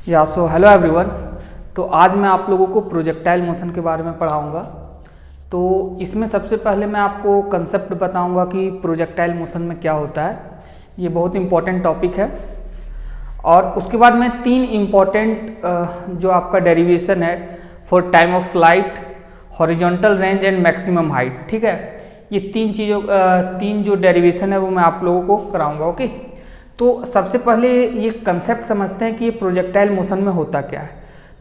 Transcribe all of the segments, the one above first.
So hello everyone. तो आज मैं आप लोगों को प्रोजेक्टाइल मोशन के बारे में पढ़ाऊंगा। तो इसमें सबसे पहले मैं आपको कंसेप्ट बताऊंगा कि प्रोजेक्टाइल मोशन में क्या होता है। ये बहुत इंपॉर्टेंट टॉपिक है। और उसके बाद मैं तीन इम्पॉर्टेंट जो आपका डेरिवेशन है for time of flight, horizontal range and maximum height, ठीक है। ये तीन जो डेरिवेशन है वो मैं आप लोगों को कराऊंगा। ओके, तो सबसे पहले ये कंसेप्ट समझते हैं कि ये प्रोजेक्टाइल मोशन में होता क्या है।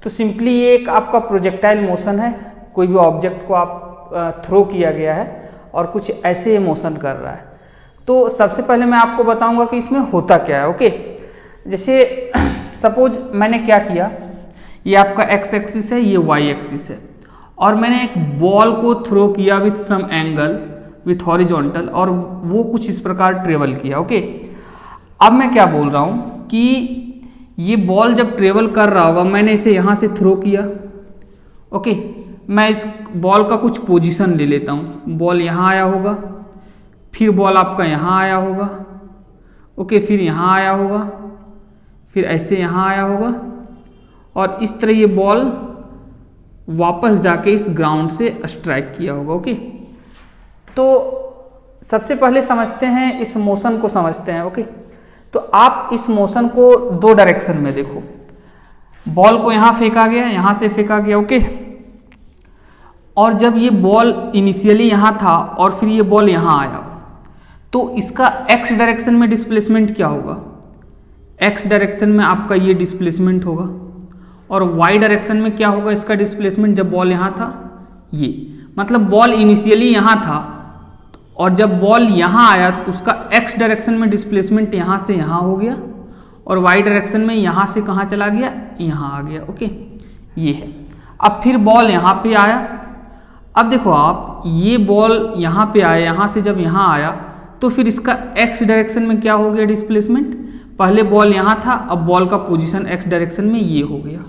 तो सिंपली ये एक आपका प्रोजेक्टाइल मोशन है। कोई भी ऑब्जेक्ट को आप थ्रो किया गया है और कुछ ऐसे मोशन कर रहा है। तो सबसे पहले मैं आपको बताऊंगा कि इसमें होता क्या है। ओके, जैसे सपोज मैंने क्या किया, ये आपका एक्स एक्सिस है, ये वाई एक्सिस है, और मैंने एक बॉल को थ्रो किया with some angle with horizontal, और वो कुछ इस प्रकार ट्रेवल किया। ओके, अब मैं क्या बोल रहा हूँ कि ये बॉल जब ट्रेवल कर रहा होगा, मैंने इसे यहाँ से थ्रो किया। ओके, मैं इस बॉल का कुछ पोजीशन ले लेता हूँ। बॉल यहाँ आया होगा, फिर बॉल आपका यहाँ आया होगा, ओके, फिर यहाँ आया होगा, फिर ऐसे यहाँ आया होगा, और इस तरह ये बॉल वापस जाके इस ग्राउंड से स्ट्राइक किया होगा। ओके, तो सबसे पहले समझते हैं इस मोशन को समझते हैं। ओके, तो आप इस मोशन को दो डायरेक्शन में देखो। बॉल को यहाँ फेंका गया, यहाँ से फेंका गया। ओके, और जब ये बॉल इनिशियली यहाँ था और फिर ये बॉल यहाँ आया, तो इसका एक्स डायरेक्शन में डिस्प्लेसमेंट क्या होगा? एक्स डायरेक्शन में आपका ये डिस्प्लेसमेंट होगा, और वाई डायरेक्शन में क्या होगा इसका डिस्प्लेसमेंट? जब बॉल यहाँ था, ये मतलब बॉल इनिशियली यहाँ था और जब बॉल यहाँ आया तो उसका एक्स डायरेक्शन में डिस्प्लेसमेंट यहाँ से यहाँ हो गया, और वाई डायरेक्शन में यहाँ से कहाँ चला गया? यहाँ आ गया। ओके, ये है। अब फिर बॉल यहाँ पे आया। अब देखो आप, ये बॉल यहाँ पे आया, यहाँ से जब यहाँ आया तो फिर इसका एक्स डायरेक्शन में क्या हो गया डिस्प्लेसमेंट? पहले बॉल यहाँ था, अब बॉल का पोजीशन एक्स डायरेक्शन में ये हो गया।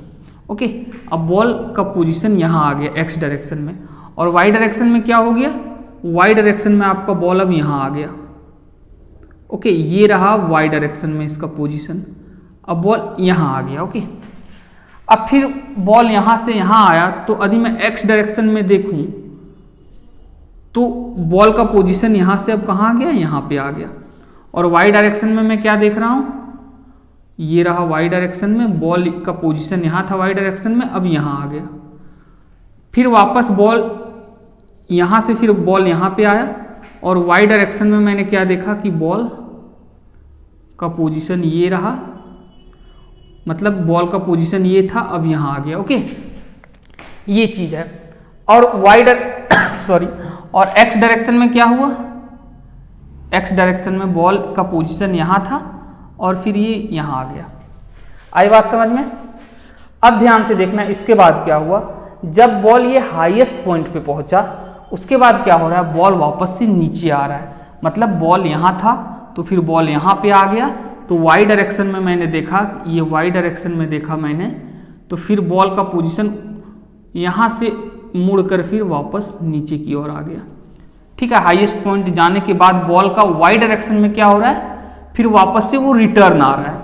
ओके, अब बॉल का पोजीशन यहाँ आ गया एक्स डायरेक्शन में, और वाई डायरेक्शन में क्या हो गया? वाई डायरेक्शन में आपका बॉल अब यहाँ आ गया। ओके, ये रहा वाई डायरेक्शन में इसका पोजीशन, अब बॉल यहाँ आ गया। ओके, अब फिर बॉल यहाँ से यहाँ आया, तो यदि मैं एक्स डायरेक्शन में देखूं तो बॉल का पोजीशन यहाँ से अब कहाँ आ गया? यहाँ पे आ गया। और वाई डायरेक्शन में मैं क्या देख रहा हूँ? ये रहा वाई डायरेक्शन में, बॉल का पोजीशन यहाँ था वाई डायरेक्शन में, अब यहाँ आ गया। फिर वापस बॉल यहाँ से, फिर बॉल यहाँ पे आया, और वाई डायरेक्शन में मैंने क्या देखा कि बॉल का पोजीशन ये रहा, मतलब बॉल का पोजीशन ये था, अब यहाँ आ गया। ओके, ये चीज है। और और एक्स डायरेक्शन में क्या हुआ? एक्स डायरेक्शन में बॉल का पोजीशन यहाँ था और फिर ये यहाँ आ गया। आई बात समझ में? अब ध्यान से देखना, इसके बाद क्या हुआ? जब बॉल ये हाईएस्ट पॉइंट पे पहुंचा, उसके बाद क्या हो रहा है? बॉल वापस से नीचे आ रहा है। मतलब बॉल यहाँ था तो फिर बॉल यहाँ पे आ गया, तो वाई डायरेक्शन में मैंने देखा, ये वाई डायरेक्शन में देखा मैंने, तो फिर बॉल का पोजीशन यहाँ से मुड़कर फिर वापस नीचे की ओर आ गया। ठीक है, हाईएस्ट पॉइंट जाने के बाद बॉल का वाई डायरेक्शन में क्या हो रहा है? फिर वापस से वो रिटर्न आ रहा है।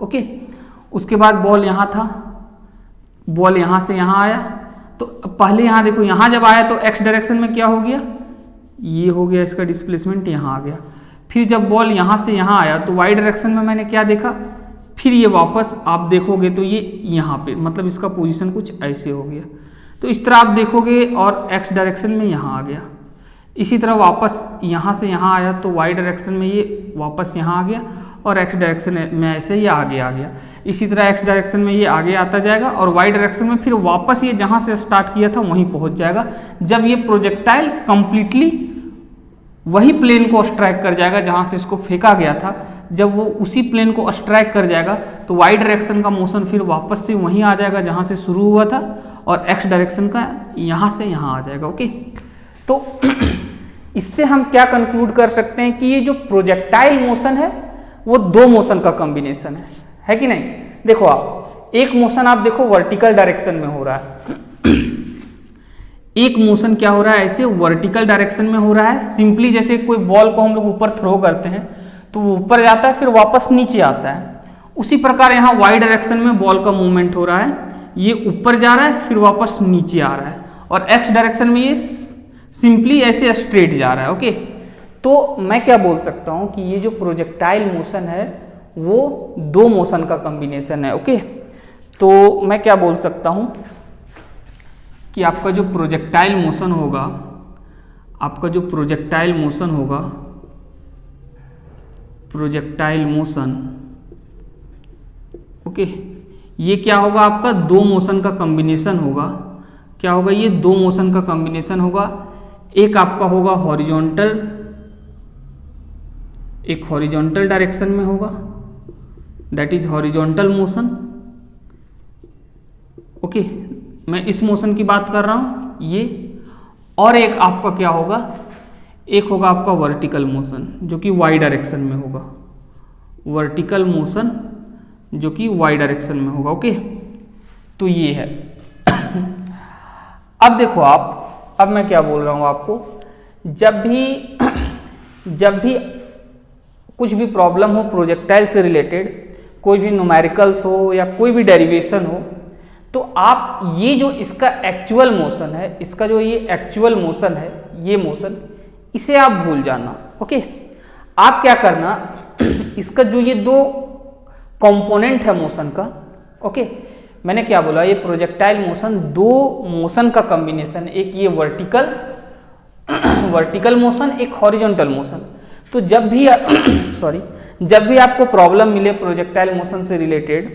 ओके, उसके बाद बॉल यहाँ था, बॉल यहाँ से यहाँ आया, तो पहले यहाँ देखो, यहाँ जब आया तो एक्स डायरेक्शन में क्या हो गया? ये हो गया, इसका डिस्प्लेसमेंट यहाँ आ गया। फिर जब बॉल यहाँ से यहाँ आया तो वाई डायरेक्शन में मैंने क्या देखा? फिर ये वापस आप देखोगे तो ये यहाँ पे, मतलब इसका पोजीशन कुछ ऐसे हो गया। तो इस तरह आप देखोगे, और एक्स डायरेक्शन में यहाँ आ गया। इसी तरह वापस यहाँ से यहाँ आया तो वाई डायरेक्शन में ये वापस यहाँ आ गया, और एक्स डायरेक्शन में ऐसे ये आगे आ गया। इसी तरह एक्स डायरेक्शन में ये आगे आता जाएगा, और वाई डायरेक्शन में फिर वापस ये जहाँ से स्टार्ट किया था वहीं पहुँच जाएगा। जब ये प्रोजेक्टाइल कंप्लीटली वही प्लेन को स्ट्राइक कर जाएगा जहाँ से इसको फेंका गया था, जब वो उसी प्लेन को स्ट्राइक कर जाएगा तो वाई डायरेक्शन का मोशन फिर वापस से वहीं आ जाएगा जहाँ से शुरू हुआ था, और एक्स डायरेक्शन का यहाँ से यहाँ आ जाएगा। ओके, तो इससे हम क्या कंक्लूड कर सकते हैं कि ये जो प्रोजेक्टाइल मोशन है वो दो मोशन का कॉम्बिनेशन है कि नहीं? देखो आप, एक मोशन आप देखो वर्टिकल डायरेक्शन में हो रहा है, एक मोशन क्या हो रहा है? ऐसे वर्टिकल डायरेक्शन में हो रहा है। सिंपली जैसे कोई बॉल को हम लोग ऊपर थ्रो करते हैं तो वो ऊपर जाता है फिर वापस नीचे आता है, उसी प्रकार यहाँ वाई डायरेक्शन में बॉल का मूवमेंट हो रहा है, ये ऊपर जा रहा है फिर वापस नीचे आ रहा है, और एक्स डायरेक्शन में ये सिंपली ऐसे स्ट्रेट जा रहा है। ओके, तो मैं क्या बोल सकता हूँ कि ये जो प्रोजेक्टाइल मोशन है वो दो मोशन का कॉम्बिनेशन है। ओके, तो मैं क्या बोल सकता हूँ कि आपका जो प्रोजेक्टाइल मोशन होगा, आपका जो प्रोजेक्टाइल मोशन होगा, प्रोजेक्टाइल मोशन, ओके, ये क्या होगा, आपका दो मोशन का कॉम्बिनेशन होगा। क्या होगा, ये दो मोशन का कॉम्बिनेशन होगा। एक आपका होगा हॉरिजॉन्टल, एक हॉरिजॉन्टल डायरेक्शन में होगा, that is horizontal motion. Okay, मैं इस मोशन की बात कर रहा हूं ये। और एक आपका क्या होगा, एक होगा आपका वर्टिकल मोशन जो कि वाई डायरेक्शन में होगा, वर्टिकल मोशन जो कि वाई डायरेक्शन में होगा। ओके, तो ये है। अब देखो आप, अब मैं क्या बोल रहा हूं आपको, जब भी कुछ भी प्रॉब्लम हो प्रोजेक्टाइल से रिलेटेड, कोई भी न्यूमेरिकल्स हो या कोई भी डेरिवेशन हो, तो आप ये जो इसका एक्चुअल मोशन है, इसका जो ये एक्चुअल मोशन है, ये मोशन, इसे आप भूल जाना। ओके, आप क्या करना, इसका जो ये दो कंपोनेंट है मोशन का, ओके, मैंने क्या बोला, ये प्रोजेक्टाइल मोशन दो मोशन का कॉम्बिनेशन, एक ये वर्टिकल मोशन, एक हॉरिजॉन्टल मोशन। तो जब भी जब भी आपको प्रॉब्लम मिले प्रोजेक्टाइल मोशन से रिलेटेड,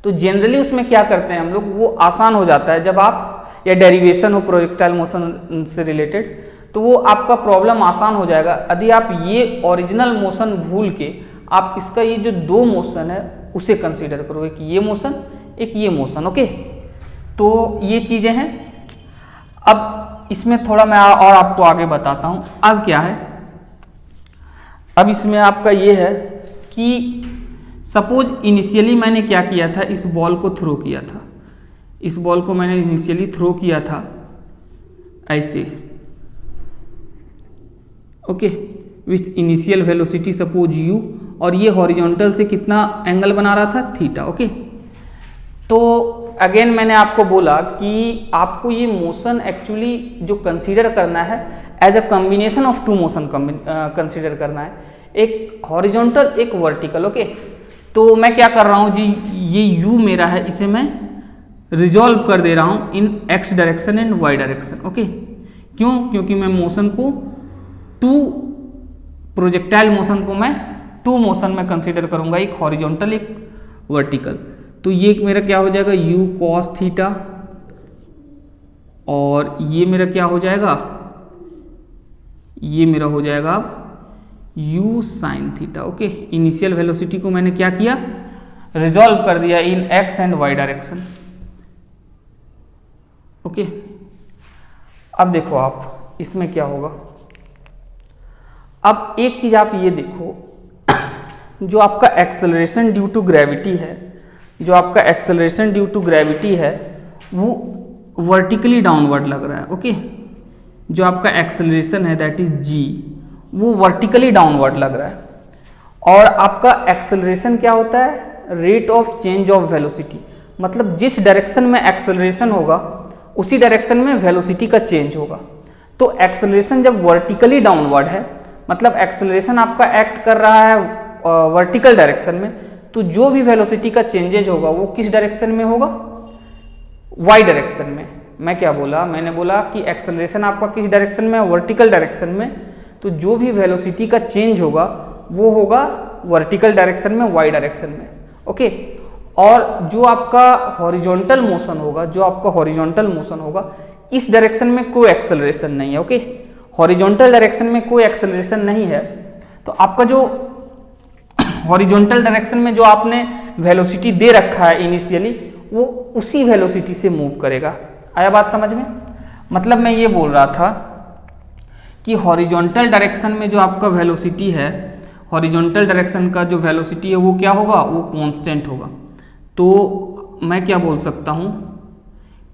तो जनरली उसमें क्या करते हैं हम लोग, वो आसान हो जाता है। जब आप या डेरिवेशन हो प्रोजेक्टाइल मोशन से रिलेटेड, तो वो आपका प्रॉब्लम आसान हो जाएगा यदि आप ये ओरिजिनल मोशन भूल के आप इसका ये जो दो मोशन है उसे कंसीडर करो, एक ये मोशन, एक ये मोशन। ओके, तो ये चीजें हैं। अब इसमें थोड़ा मैं और आपको आगे बताता हूं। अब क्या है, अब इसमें आपका ये है कि सपोज इनिशियली मैंने क्या किया था, इस बॉल को थ्रो किया था, इस बॉल को मैंने इनिशियली थ्रो किया था ऐसे, okay, with initial velocity suppose u, और ये हॉरिजॉन्टल से कितना एंगल बना रहा था, थीटा। ओके, तो अगेन मैंने आपको बोला कि आपको ये मोशन एक्चुअली जो कंसीडर करना है as a combination of two motion consider करना है, एक हॉरिजॉन्टल एक वर्टिकल। ओके, तो मैं क्या कर रहा हूँ जी, ये u मेरा है, इसे मैं रिजॉल्व कर दे रहा हूँ इन x direction and y direction. Okay, क्यों, क्योंकि मैं मोशन को प्रोजेक्टाइल मोशन को मैं टू मोशन में कंसीडर करूंगा, एक हॉरिजॉन्टल एक वर्टिकल। तो ये मेरा क्या हो जाएगा, u cos थीटा, और ये मेरा क्या हो जाएगा, ये मेरा हो जाएगा u sin theta. Okay, initial velocity को मैंने क्या किया, रिजॉल्व कर दिया इन x and y direction. Okay, अब देखो आप इसमें क्या होगा। अब एक चीज आप ये देखो, जो आपका एक्सेलरेशन ड्यू टू ग्रेविटी है, जो आपका एक्सेलरेशन ड्यू टू ग्रेविटी है वो वर्टिकली डाउनवर्ड लग रहा है। ओके, जो आपका एक्सेलरेशन है दैट इज g, वो वर्टिकली डाउनवर्ड लग रहा है। और आपका एक्सेलरेशन क्या होता है, rate of change of velocity, मतलब जिस डायरेक्शन में एक्सेलरेशन होगा उसी डायरेक्शन में वेलोसिटी का चेंज होगा। तो एक्सेलरेशन जब वर्टिकली डाउनवर्ड है, मतलब एक्सेलरेशन आपका एक्ट कर रहा है वर्टिकल डायरेक्शन में, तो जो भी वेलोसिटी का चेंजेज होगा वो किस डायरेक्शन में होगा, वाई डायरेक्शन में। मैं क्या बोला, मैंने बोला कि एक्सेलरेशन आपका किस डायरेक्शन में, वर्टिकल डायरेक्शन में, तो जो भी वेलोसिटी का चेंज होगा वो होगा वर्टिकल डायरेक्शन में, वाई डायरेक्शन में। ओके, और जो आपका हॉरिजॉन्टल मोशन होगा, जो आपका हॉरिजॉन्टल मोशन होगा, इस डायरेक्शन में कोई एक्सेलरेशन नहीं है। ओके, हॉरिजॉन्टल डायरेक्शन में कोई एक्सेलरेशन नहीं है, तो आपका जो हॉरिजॉन्टल डायरेक्शन में जो आपने वेलोसिटी दे रखा है इनिशियली, वो उसी वेलोसिटी से मूव करेगा। आया बात समझ में? मतलब मैं ये बोल रहा था कि हॉरिजॉन्टल डायरेक्शन में जो आपका वेलोसिटी है, हॉरिजॉन्टल डायरेक्शन का जो वेलोसिटी है वो क्या होगा, वो कांस्टेंट होगा। तो मैं क्या बोल सकता हूँ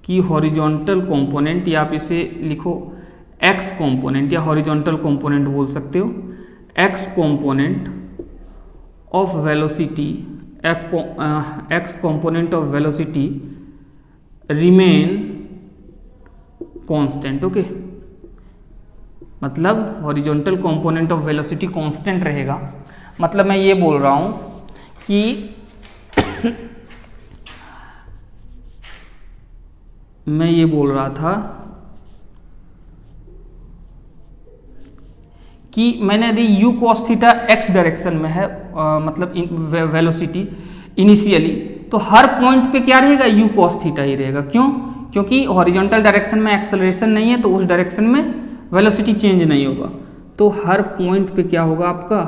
कि हॉरिजॉन्टल कंपोनेंट, या आप इसे लिखो एक्स कंपोनेंट या हॉरिजॉन्टल कंपोनेंट बोल सकते हो, X component of velocity, X component of velocity remain constant. Okay, मतलब horizontal component of velocity constant रहेगा। मतलब मैं ये बोल रहा हूं कि मैं ये बोल रहा था कि मैंने यदि u cos theta x direction में है मतलब वेलोसिटी इनिशियली, तो हर पॉइंट पे क्या रहेगा, u cos थीटा ही रहेगा। क्यों? क्योंकि हॉरिजॉन्टल डायरेक्शन में एक्सेलरेशन नहीं है, तो उस डायरेक्शन में वेलोसिटी चेंज नहीं होगा। तो हर पॉइंट पे क्या होगा आपका,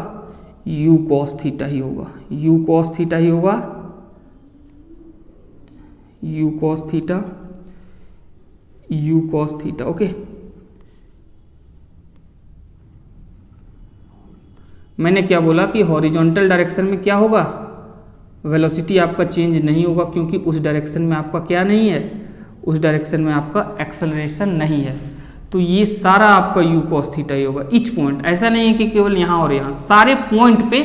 u cos थीटा ही होगा, u cos थीटा ही होगा, u cos theta, u cos theta. Okay, मैंने क्या बोला कि हॉरिजॉन्टल डायरेक्शन में क्या होगा, वेलोसिटी आपका चेंज नहीं होगा, क्योंकि उस डायरेक्शन में आपका क्या नहीं है, उस डायरेक्शन में आपका एक्सेलरेशन नहीं है। तो ये सारा आपका u cos थीटा ही होगा ईच पॉइंट। ऐसा नहीं है कि केवल यहाँ और यहाँ, सारे पॉइंट पे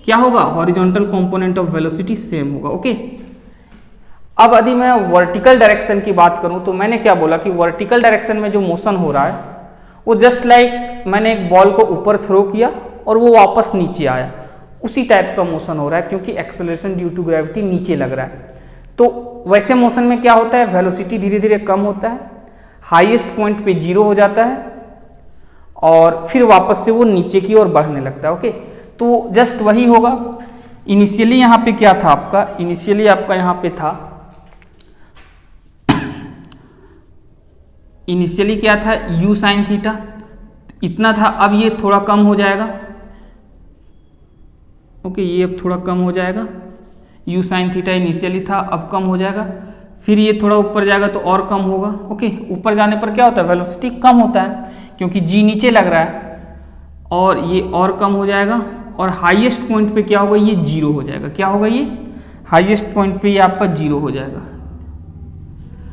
क्या होगा, horizontal component of velocity same होगा। ओके, अब यदि मैं वर्टिकल डायरेक्शन की बात करूं, तो मैंने क्या बोला कि वर्टिकल डायरेक्शन में जो मोशन हो रहा है वो जस्ट लाइक मैंने एक बॉल को ऊपर थ्रो किया और वो वापस नीचे आया, उसी टाइप का मोशन हो रहा है, क्योंकि एक्सेलरेशन ड्यू टू ग्रेविटी नीचे लग रहा है। तो वैसे मोशन में क्या होता है, वेलोसिटी धीरे धीरे कम होता है, हाईएस्ट पॉइंट पे 0 हो जाता है और फिर वापस से वो नीचे की ओर बढ़ने लगता है। ओके, तो जस्ट वही होगा। इनिशियली यहाँ पे क्या था आपका, इनिशियली आपका यहाँ पे था, इनिशियली क्या था, u साइन थीटा इतना था, अब ये थोड़ा कम हो जाएगा। ओके, ये अब थोड़ा कम हो जाएगा, u साइन थीटा इनिशियली था, अब कम हो जाएगा, फिर ये थोड़ा ऊपर जाएगा तो और कम होगा। ओके, ऊपर जाने पर क्या होता है, वेलोसिटी कम होता है, क्योंकि g नीचे लग रहा है, और ये और कम हो जाएगा, और हाईएस्ट पॉइंट पे क्या होगा, ये 0 हो जाएगा। क्या होगा, ये हाईएस्ट पॉइंट पे ये आपका 0 हो जाएगा।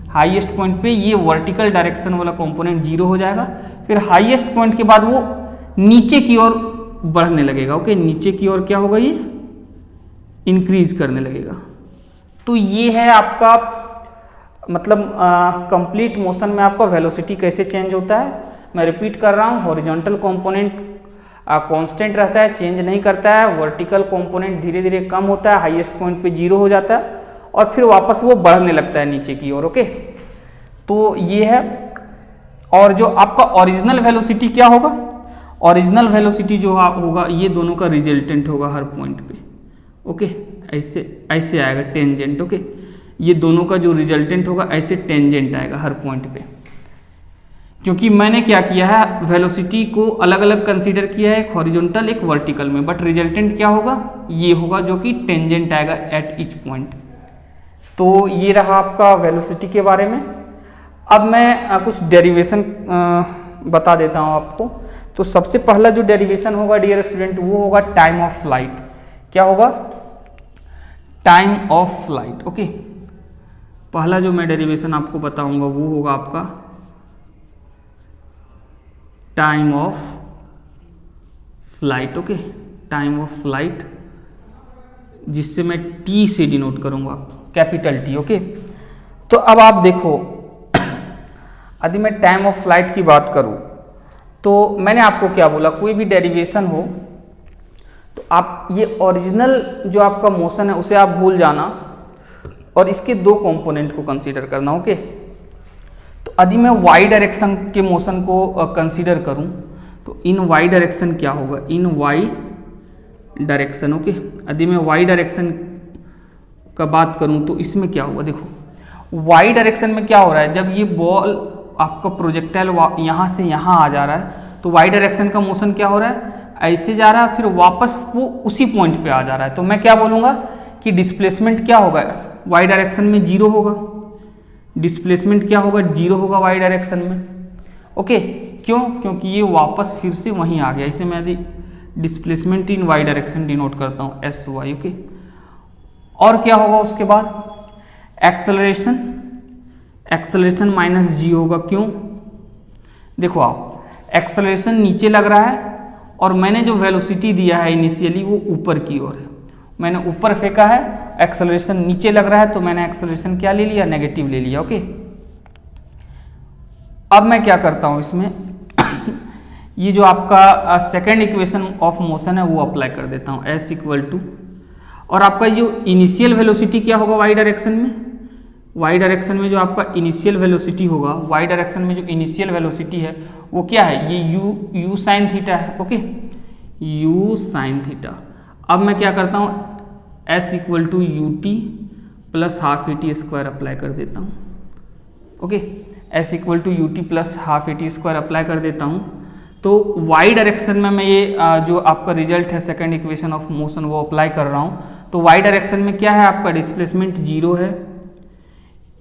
हाईएस्ट पॉइंट पे ये वर्टिकल डायरेक्शन वाला कंपोनेंट 0 हो जाएगा, फिर हाईएस्ट पॉइंट के बाद वो नीचे की ओर बढ़ने लगेगा। ओके, नीचे की ओर क्या होगा, ये इंक्रीज करने लगेगा। तो ये है आपका मतलब कंप्लीट मोशन में आपका वेलोसिटी कैसे चेंज होता है। मैं रिपीट कर रहा हूँ, हॉरिजॉन्टल कंपोनेंट कांस्टेंट रहता है, चेंज नहीं करता है। वर्टिकल कंपोनेंट धीरे धीरे कम होता है, हाईएस्ट पॉइंट पे 0 हो जाता है और फिर वापस वो बढ़ने लगता है नीचे की ओर। ओके, तो ये है। और जो आपका ओरिजिनल वेलोसिटी क्या होगा, ओरिजिनल वेलोसिटी जो होगा ये दोनों का रिजल्टेंट होगा हर पॉइंट पे। ओके, ऐसे आएगा टेंजेंट। ओके, ये दोनों का जो रिजल्टेंट होगा ऐसे टेंजेंट आएगा हर पॉइंट पे, क्योंकि मैंने क्या किया है, वेलोसिटी को अलग अलग कंसीडर किया है, एक हॉरिजॉन्टल एक वर्टिकल में, बट रिजल्टेंट क्या होगा, ये होगा जो कि टेंजेंट आएगा एट ईच पॉइंट। तो ये रहा आपका वेलोसिटी के बारे में। अब मैं कुछ डेरिवेशन बता देता हूँ आपको। तो सबसे पहला जो डेरिवेशन होगा डियर स्टूडेंट, वो होगा टाइम ऑफ फ्लाइट। क्या होगा, टाइम ऑफ फ्लाइट। ओके, पहला जो मैं डेरिवेशन आपको बताऊंगा वो होगा आपका time of flight. Okay, time of flight, जिससे मैं टी से डिनोट करूंगा, कैपिटल टी। ओके, तो अब आप देखो, यदि मैं टाइम ऑफ फ्लाइट की बात करूं, तो मैंने आपको क्या बोला, कोई भी डेरिवेशन हो तो आप ये ओरिजिनल जो आपका मोशन है उसे आप भूल जाना और इसके दो कंपोनेंट को कंसीडर करना। ओके, तो यदि मैं वाई डायरेक्शन के मोशन को कंसीडर करूं, तो इन वाई डायरेक्शन क्या होगा, इन वाई डायरेक्शन। ओके, यदि मैं वाई डायरेक्शन का बात करूं तो इसमें क्या होगा, देखो वाई डायरेक्शन में क्या हो रहा है, जब ये बॉल आपका प्रोजेक्टाइल यहाँ से यहाँ आ जा रहा है तो वाई डायरेक्शन का मोशन क्या हो रहा है, ऐसे जा रहा है, फिर वापस वो उसी पॉइंट पे आ जा रहा है। तो मैं क्या बोलूँगा कि डिस्प्लेसमेंट क्या होगा, वाई डायरेक्शन में 0 होगा। डिस्प्लेसमेंट क्या होगा, 0 होगा वाई डायरेक्शन में। ओके, क्यों, क्योंकि ये वापस फिर से वहीं आ गया। इसे मैं यदि displacement in y direction denote करता हूँ, एस वाई। ओके, और क्या होगा उसके बाद, एक्सेलरेशन, एक्सेलरेशन माइनस जी होगा। क्यों, देखो आप, एक्सेलरेशन नीचे लग रहा है और मैंने जो वेलोसिटी दिया है इनिशियली वो ऊपर की ओर है, मैंने ऊपर फेंका है, एक्सेलरेशन नीचे लग रहा है, तो मैंने एक्सेलरेशन क्या ले लिया, नेगेटिव ले लिया। ओके, अब मैं क्या करता हूं इसमें ये जो आपका सेकेंड इक्वेशन ऑफ मोशन है वो अप्लाई कर देता हूं, एस इक्वल टू, और आपका जो इनिशियल वेलोसिटी क्या होगा वाई डायरेक्शन में, वाई डायरेक्शन में जो आपका इनिशियल वेलोसिटी होगा, वाई डायरेक्शन में जो इनिशियल वेलोसिटी है वो क्या है, ये यू साइन थीटा है। Okay, u sine theta. अब मैं क्या करता हूँ, S equal to u t plus half a t square apply कर देता हूँ। Okay, S equal to u t plus half a t square apply कर देता हूँ। तो वाई डायरेक्शन में मैं ये जो आपका रिजल्ट है सेकेंड इक्वेशन ऑफ मोशन वो अप्लाई कर रहा हूँ। तो वाई डायरेक्शन में क्या है, आपका डिस्प्लेसमेंट 0 है,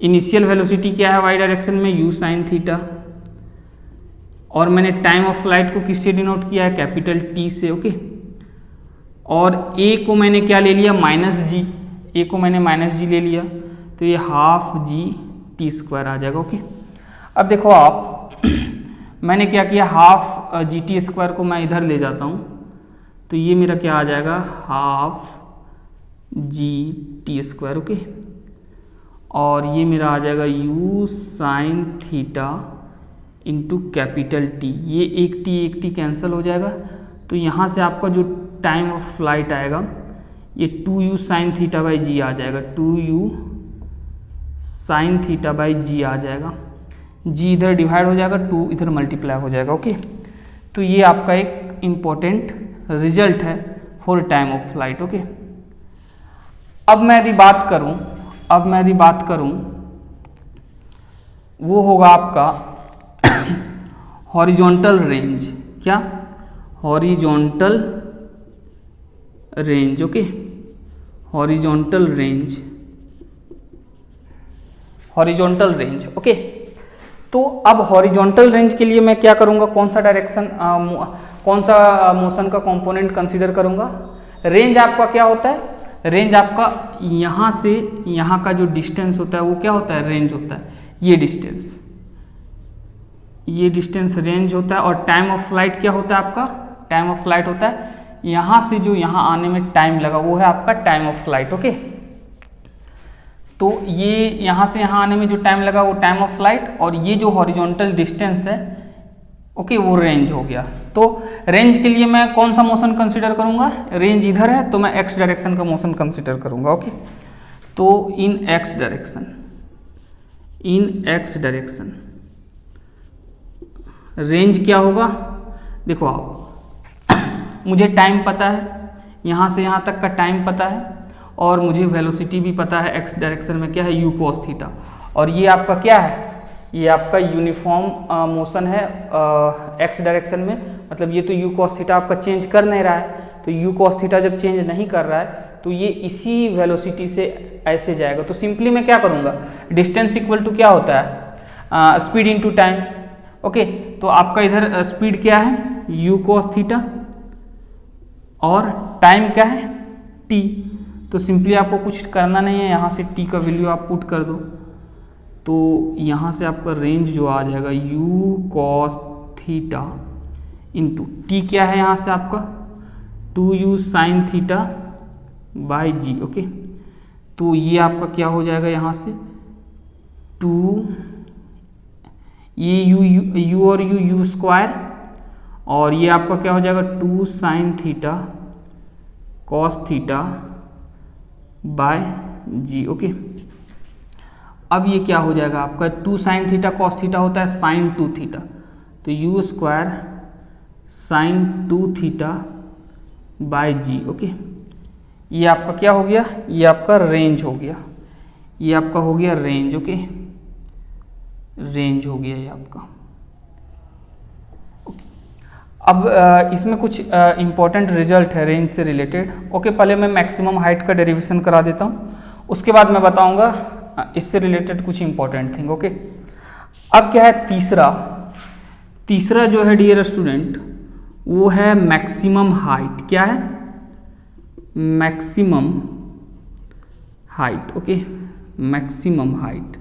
इनिशियल वेलोसिटी क्या है वाई डायरेक्शन में, यू साइन थीटा, और मैंने टाइम ऑफ फ्लाइट को किससे डिनोट किया है, कैपिटल टी से। ओके, और ए को मैंने क्या ले लिया, माइनस जी, ए को मैंने माइनस जी ले लिया, तो ये हाफ जी टी स्क्वायर आ जाएगा। ओके, अब देखो आप मैंने क्या किया, हाफ जी टी स्क्वायर को मैं इधर ले जाता हूँ, तो ये मेरा क्या आ जाएगा, half G T square. Okay, और ये मेरा आ जाएगा you sine theta into capital T, ये एक टी कैंसिल हो जाएगा, तो यहाँ से आपका जो टाइम ऑफ फ्लाइट आएगा ये 2u साइन थीटा बाई जी आ जाएगा, 2u साइन थीटा बाई जी आ जाएगा, जी इधर डिवाइड हो जाएगा, 2 इधर मल्टीप्लाई हो जाएगा। ओके, तो ये आपका एक इम्पोर्टेंट रिजल्ट है for time of flight. Okay, अब मैं यदि बात करूं वो होगा आपका हॉरिजॉन्टल रेंज, क्या, horizontal range. Okay, horizontal range. Okay, तो अब हॉरिजॉन्टल रेंज के लिए मैं क्या करूंगा, कौन सा मोशन का कंपोनेंट कंसीडर करूंगा। रेंज आपका क्या होता है, रेंज आपका यहाँ से यहाँ का जो डिस्टेंस होता है वो क्या होता है, रेंज होता है, ये डिस्टेंस रेंज होता है। और टाइम ऑफ फ्लाइट क्या होता है आपका, टाइम ऑफ फ्लाइट होता है यहाँ से जो यहाँ आने में टाइम लगा वो है आपका टाइम ऑफ फ्लाइट। ओके, तो ये यहाँ से यहाँ आने में जो टाइम लगा वो टाइम ऑफ फ्लाइट, और ये जो हॉरिजॉन्टल डिस्टेंस है ओके वो रेंज हो गया। तो रेंज के लिए मैं कौन सा मोशन कंसीडर करूंगा, रेंज इधर है तो मैं एक्स डायरेक्शन का मोशन कंसीडर करूंगा। ओके, तो इन एक्स डायरेक्शन रेंज क्या होगा, देखो आप मुझे टाइम पता है, यहाँ से यहाँ तक का टाइम पता है, और मुझे वेलोसिटी भी पता है, एक्स डायरेक्शन में क्या है, यू कॉस थीटा, और ये आपका क्या है, ये आपका यूनिफॉर्म मोशन है एक्स डायरेक्शन में, मतलब ये तो यू कॉस थीटा आपका चेंज कर नहीं रहा है, तो यू कॉस थीटा जब चेंज नहीं कर रहा है तो ये इसी वेलोसिटी से ऐसे जाएगा। तो सिंपली मैं क्या करूँगा, डिस्टेंस इक्वल टू क्या होता है, स्पीड इनटू टाइम। ओके, तो आपका इधर स्पीड क्या है, यू कॉस थीटा, और टाइम क्या है, टी। तो सिंपली आपको कुछ करना नहीं है, यहाँ से टी का वैल्यू आप पुट कर दो, तो यहाँ से आपका रेंज जो आ जाएगा u cos theta into t क्या है यहाँ से आपका 2u sine theta by g. Okay, तो ये आपका क्या हो जाएगा यहाँ से 2 ये यू और यू स्क्वायर, और ये आपका क्या हो जाएगा 2 sine theta cos theta by g. Okay, अब ये क्या हो जाएगा आपका 2 साइन थीटा कॉस थीटा होता है साइन 2 थीटा, तो u square sine 2 theta by g. Okay, ये आपका क्या हो गया, ये आपका रेंज हो गया, ये आपका हो गया रेंज। ओके, रेंज हो गया ये आपका। अब इसमें कुछ इंपॉर्टेंट रिजल्ट है रेंज से रिलेटेड। ओके, पहले मैं मैक्सिमम हाइट का डेरिवेशन करा देता हूँ, उसके बाद मैं बताऊँगा इससे रिलेटेड कुछ इंपॉर्टेंट थिंग। ओके, अब क्या है तीसरा जो है डियर स्टूडेंट वो है मैक्सिमम हाइट। क्या है, maximum height. Okay, maximum height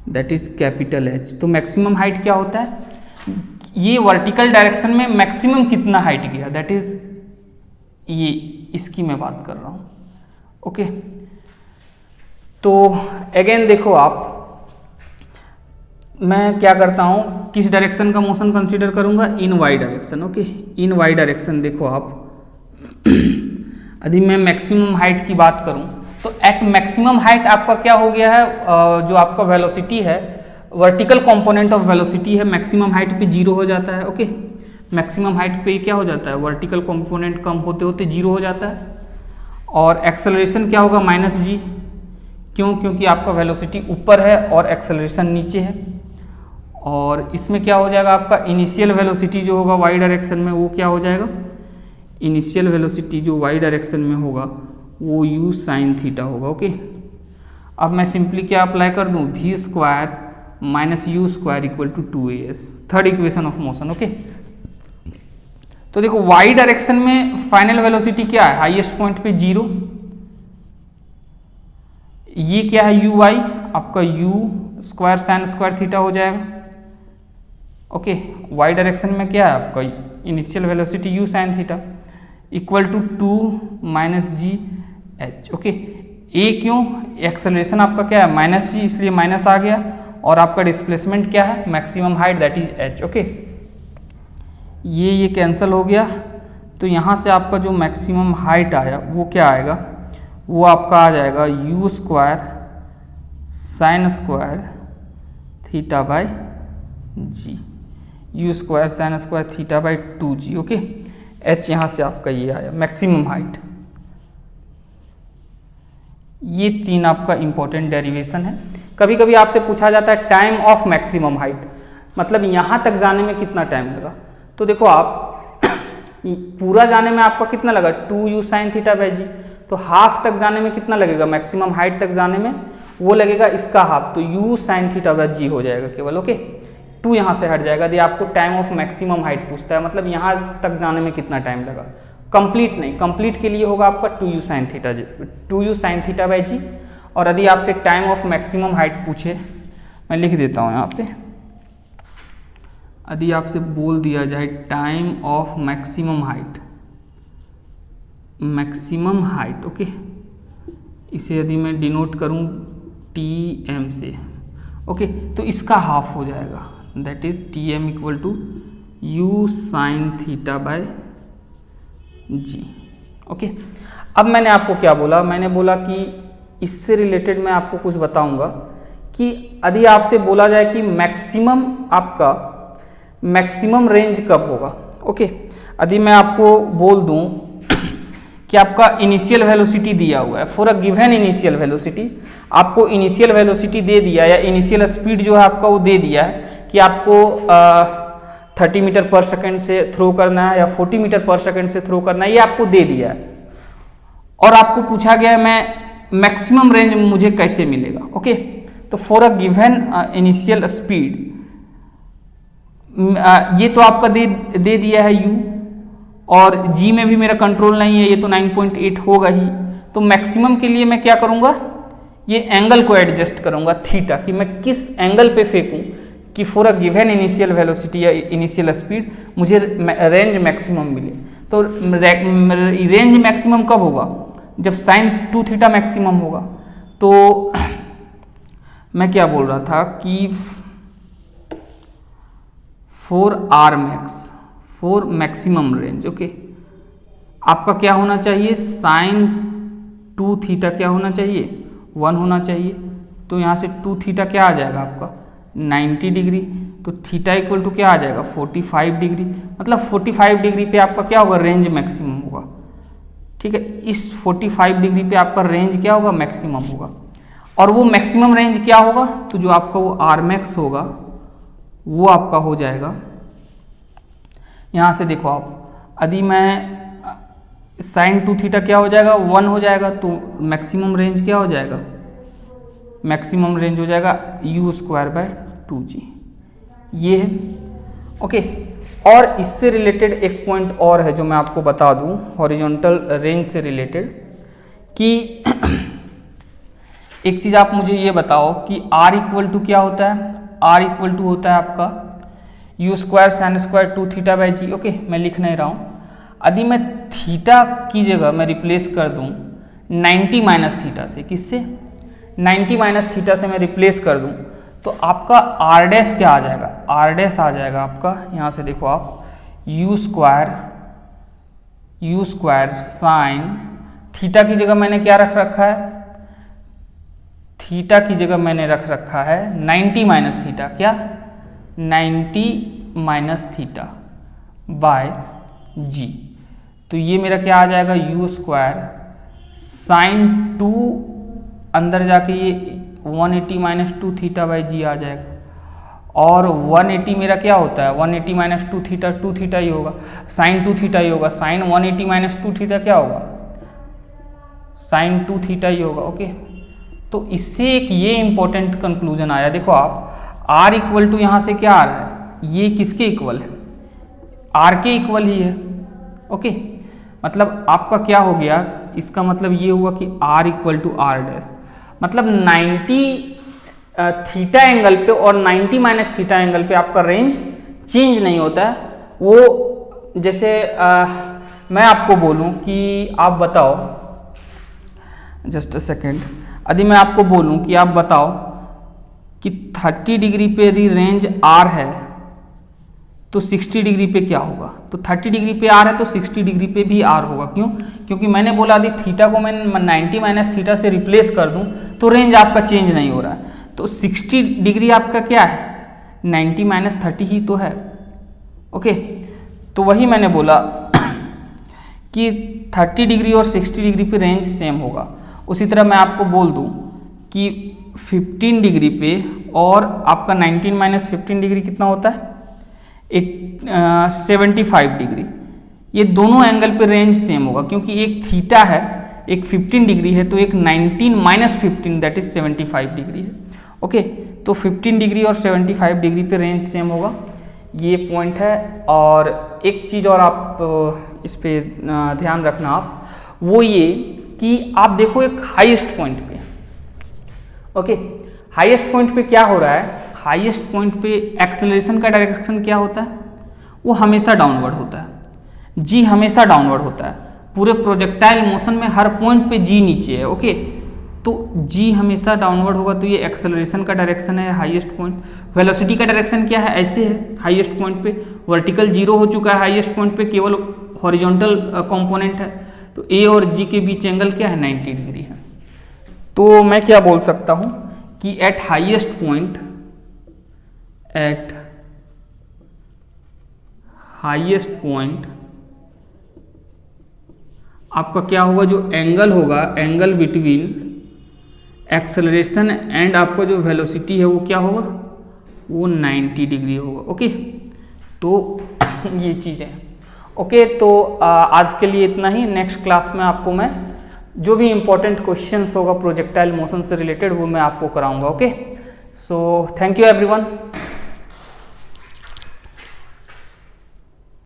that is capital H. तो मैक्सिमम हाइट क्या होता है, ये वर्टिकल डायरेक्शन में मैक्सिमम कितना हाइट गया, दैट इज इसकी मैं बात कर रहा हूँ। ओके, तो अगेन देखो आप, मैं क्या करता हूँ, किस डायरेक्शन का मोशन कंसीडर करूँगा, इन वाई डायरेक्शन। ओके, इन वाई डायरेक्शन देखो आप यदि मैं मैक्सिमम हाइट की बात करूँ तो एट मैक्सिमम हाइट आपका क्या हो गया है, जो आपका वेलोसिटी है, वर्टिकल कंपोनेंट ऑफ वेलोसिटी है, मैक्सिमम हाइट पे 0 हो जाता है। ओके, मैक्सिमम हाइट पे क्या हो जाता है, वर्टिकल कंपोनेंट कम होते होते 0 हो जाता है। और एक्सेलरेशन क्या होगा, -g। क्यों? क्योंकि आपका वेलोसिटी ऊपर है और एक्सेलरेशन नीचे है। और इसमें क्या हो जाएगा, आपका इनिशियल वेलोसिटी जो होगा वाई डायरेक्शन में, वो क्या हो जाएगा, इनिशियल वेलोसिटी जो वाई डायरेक्शन में होगा वो u sin थीटा होगा। ओके, अब मैं सिंपली क्या अप्लाई कर दूं, v square minus u square equal to 2as, third equation of motion. Okay, तो देखो y डायरेक्शन में फाइनल वेलोसिटी क्या है, हाईएस्ट पॉइंट पे 0, ये क्या है uy, आपका u square sine square theta हो जाएगा। ओके, y डायरेक्शन में क्या है आपका initial velocity u sine theta equal to 2 minus G H. Okay, A क्यों, एक्सेलरेशन आपका क्या है -g, इसलिए माइनस आ गया, और आपका डिस्प्लेसमेंट क्या है, maximum height that is h। Okay, ये कैंसिल हो गया, तो यहाँ से आपका जो मैक्सिमम हाइट आया वो क्या आएगा, वो आपका आ जाएगा u square sine square theta by g, u square sine square theta by 2g। Okay, h यहाँ से आपका ये आया मैक्सिमम हाइट। ये 3 आपका इंपॉर्टेंट डेरिवेशन है। कभी कभी आपसे पूछा जाता है टाइम ऑफ मैक्सिमम हाइट, मतलब यहाँ तक जाने में कितना टाइम लगा। तो देखो आप पूरा जाने में आपका कितना लगा, 2u साइन थीटा बाई जी, तो हाफ तक जाने में कितना लगेगा, मैक्सिमम हाइट तक जाने में वो लगेगा इसका हाफ, तो u साइन थीटा बाई जी हो जाएगा केवल। ओके, 2 यहाँ से हट जाएगा। यदि आपको टाइम ऑफ मैक्सिमम हाइट पूछता है, मतलब यहाँ तक जाने में कितना टाइम लगा, कंप्लीट नहीं, कंप्लीट के लिए होगा आपका 2u sine theta G, 2u sine theta by G. और यदि आपसे टाइम ऑफ मैक्सिमम हाइट पूछे, मैं लिख देता हूँ यहाँ पे, यदि आपसे बोल दिया जाए time of maximum height, maximum height, okay, इसे यदि मैं डिनोट करूँ tm से, ओके, तो इसका हाफ हो जाएगा, that is tm equal to u sine theta by g. Okay, अब मैंने आपको क्या बोला, मैंने बोला कि इससे रिलेटेड मैं आपको कुछ बताऊंगा कि यदि आपसे बोला जाए कि मैक्सिमम आपका मैक्सिमम रेंज कब होगा। ओके, यदि मैं आपको बोल दूं कि आपका इनिशियल वेलोसिटी दिया हुआ है, for a given initial velocity, आपको इनिशियल वेलोसिटी दे दिया या इनिशियल स्पीड जो है आपका वो दे दिया है कि आपको 30 मीटर पर सेकंड से थ्रो करना है या 40 मीटर पर सेकंड से थ्रो करना है, ये आपको दे दिया है, और आपको पूछा गया है मैं मैक्सिमम रेंज मुझे कैसे मिलेगा। ओके, तो for a given initial speed, ये तो आपका दे दिया है u, और g में भी मेरा कंट्रोल नहीं है, ये तो 9.8 होगा ही, तो मैक्सिमम के लिए मैं क्या करूँगा, ये एंगल को एडजस्ट करूँगा थीटा, कि मैं किस एंगल पे फेंकूँ कि for a given initial velocity या इनिशियल स्पीड मुझे रेंज मैक्सिमम मिले। तो रेंज मैक्सिमम कब होगा, जब साइन 2 थीटा मैक्सिमम होगा। तो मैं क्या बोल रहा था कि for R max, for maximum range, okay, आपका क्या होना चाहिए, साइन 2 थीटा क्या होना चाहिए, 1 होना चाहिए। तो यहाँ से 2 थीटा क्या आ जाएगा आपका 90 डिग्री, तो थीटा इक्वल टू क्या आ जाएगा 45 डिग्री, मतलब 45 डिग्री पे आपका क्या होगा, रेंज मैक्सिमम होगा। ठीक है, इस 45 डिग्री पे आपका रेंज क्या होगा, मैक्सिमम होगा। और वो मैक्सिमम रेंज क्या होगा, तो जो आपका वो आर मैक्स होगा वो आपका हो जाएगा, यहाँ से देखो आप, यदि मैं साइन 2 थीटा क्या हो जाएगा 1 हो जाएगा, तो मैक्सिमम रेंज क्या हो जाएगा, मैक्सिमम रेंज हो जाएगा u स्क्वायर बाय 2g, ये है। ओके, और इससे रिलेटेड एक पॉइंट और है जो मैं आपको बता दूं हॉरिजॉन्टल रेंज से रिलेटेड, कि एक चीज़ आप मुझे ये बताओ कि r इक्वल टू क्या होता है, r इक्वल टू होता है आपका u square sine square 2 theta by g. Okay, मैं लिख नहीं रहा हूँ। यदि मैं थीटा की जगह मैं रिप्लेस कर दूं 90 माइनस थीटा से, किससे? 90 माइनस थीटा से मैं रिप्लेस कर दूं तो आपका आर डैश क्या आ जाएगा? आर डैश आ जाएगा आपका, यहाँ से देखो आप, यू स्क्वायर साइन, थीटा की जगह मैंने क्या रख रखा है? थीटा की जगह मैंने रख रखा है 90 माइनस थीटा, क्या? 90 माइनस थीटा बाय जी। तो ये मेरा क्या आ जाएगा? यू स्क्वायर साइन 2, अंदर जाके ये 180 माइनस 2 थीटा बाई जी आ जाएगा। और 180 मेरा क्या होता है? 180 माइनस 2 थीटा ही होगा, साइन 2 थीटा ही होगा। साइन 180 माइनस 2 थीटा क्या होगा? साइन 2 थीटा ही होगा। ओके, तो इससे एक ये इंपॉर्टेंट कंक्लूजन आया, देखो आप, आर इक्वल टू यहाँ से क्या आ रहा है? ये किसके इक्वल है? आर के इक्वल ही है। ओके, मतलब आपका क्या हो गया? इसका मतलब ये हुआ कि R equal to R dash, मतलब 90 थीटा एंगल पे और 90 माइनस थीटा एंगल पे आपका रेंज चेंज नहीं होता है। वो जैसे मैं आपको बोलूं कि आप बताओ, जस्ट अ सेकेंड, यदि मैं आपको बोलूं कि आप बताओ कि 30 डिग्री पे यदि रेंज आर है तो 60 डिग्री पे क्या होगा? तो 30 डिग्री पे आर है तो 60 डिग्री पे भी आर होगा। क्यों? क्योंकि मैंने बोला यदि थीटा को मैं 90 माइनस थीटा से रिप्लेस कर दूं तो रेंज आपका चेंज नहीं हो रहा है। तो 60 डिग्री आपका क्या है? 90 माइनस 30 ही तो है। ओके, तो वही मैंने बोला कि 30 डिग्री और 60 डिग्री पे रेंज सेम होगा। उसी तरह मैं आपको बोल दूं कि 15 डिग्री पे और आपका 19 माइनस 15 डिग्री कितना होता है? 75 डिग्री। ये दोनों एंगल पे रेंज सेम होगा, क्योंकि एक थीटा है, एक 15 डिग्री है, तो एक 19 माइनस 15 दैट इज 75 डिग्री है। ओके, तो 15 डिग्री और 75 डिग्री पे रेंज सेम होगा, ये पॉइंट है। और एक चीज़ और आप इस पे ध्यान रखना आप, वो ये कि आप देखो एक हाईएस्ट पॉइंट पे, ओके, हाईएस्ट पॉइंट पे क्या हो रहा है? हाईएस्ट पॉइंट पे एक्सेलरेशन का डायरेक्शन क्या होता है? वो हमेशा डाउनवर्ड होता है, जी हमेशा डाउनवर्ड होता है। पूरे प्रोजेक्टाइल मोशन में हर पॉइंट पे जी नीचे है। ओके, तो जी हमेशा डाउनवर्ड होगा, तो ये एक्सेलरेशन का डायरेक्शन है हाईएस्ट पॉइंट। वेलोसिटी का डायरेक्शन क्या है? ऐसे है हाईएस्ट पॉइंट पे, वर्टिकल जीरो हो चुका है हाईएस्ट पॉइंट पे, केवल हॉरिजॉन्टल कंपोनेंट है। तो ए और जी के बीच एंगल क्या है? 90 डिग्री है। तो मैं क्या बोल सकता हूँ कि एट हाईएस्ट पॉइंट आपका क्या होगा? जो एंगल होगा, एंगल बिटवीन एक्सेलरेशन एंड आपका जो वेलोसिटी है वो क्या होगा? वो 90 डिग्री होगा। ओके, तो ये चीज़ है। ओके, तो आज के लिए इतना ही। नेक्स्ट क्लास में आपको मैं जो भी इंपॉर्टेंट क्वेश्चंस होगा प्रोजेक्टाइल मोशन से रिलेटेड वो मैं आपको कराऊंगा। Okay, so thank you everyone.